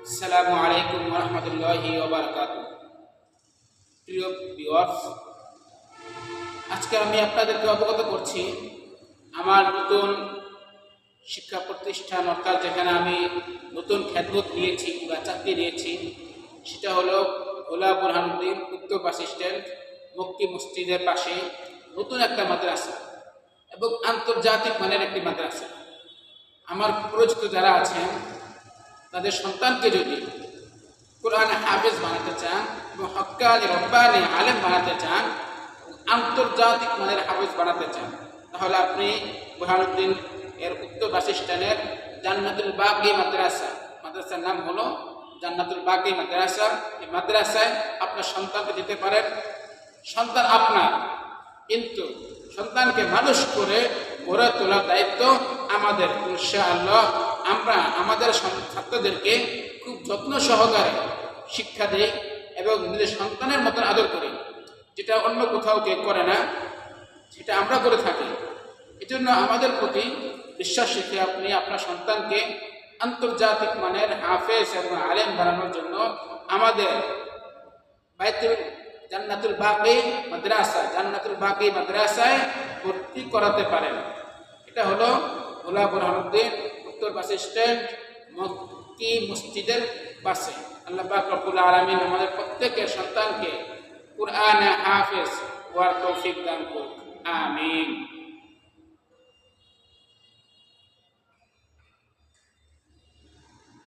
আসসালামু আলাইকুম ওয়া রাহমাতুল্লাহি ওয়া বারাকাতুহু। প্রিয় ভিউয়ার্স, আজকে আমি আপনাদেরকে অবগত করছি আমার নতুন শিক্ষা প্রতিষ্ঠান, অর্থাৎ যেখানে আমি নতুন খেদমত নিয়েছি বা চাকরি নিয়েছি, সেটা হলো ভোলা বুরহানুদ্দিন উত্তর বাস স্ট্যান্ড মক্কি মসজিদের পাশে নতুন একটা মাদ্রাসা এবং আন্তর্জাতিক মানের একটি মাদ্রাসা। আমার পরিচিত যারা আছেন তাদের সন্তানকে যদি কোরআনে হাফেজ বানাতে চান এবং হক্কানি রব্বানি আলেম বানাতে চান, আন্তর্জাতিক মানের হাফেজ বানাতে চান, তাহলে আপনি বুরহানুদ্দিন এর উত্তর বাস স্ট্যান্ডের জান্নাতুল বাকি মাদ্রাসার নাম হলো জান্নাতুল বাকি মাদ্রাসা। এই মাদ্রাসায় আপনার সন্তানকে দিতে পারেন। সন্তান আপনার, কিন্তু সন্তানকে মানুষ করে গড়ে তোলার দায়িত্ব আমাদের। ইনশাআল্লাহ আমরা আমাদের ছাত্রদেরকে খুব যত্ন সহকারে শিক্ষা দেই এবং নিজের সন্তানের মতন আদর করি, যেটা অন্য কোথাও কেউ করে না, সেটা আমরা করে থাকি। এজন্য আমাদের প্রতি বিশ্বাস রেখে আপনি আপনার সন্তানকে আন্তর্জাতিক মানের হাফেজ এবং আলেম বানানোর জন্য আমাদের বাইতুল জান্নাতুল বাকি মাদ্রাসায় ভর্তি করাতে পারেন। এটা হলো ভোলা বুরহানুদ্দিন উত্তর বাস স্ট্যান্ড মক্কি মসজিদের পাশে। আল্লাহ পাক রব্বুল আলামিন আমাদের প্রত্যেকের সন্তানকে কুরআনে হাফেজ হওয়ার তৌফিক দান করুন। আমিন।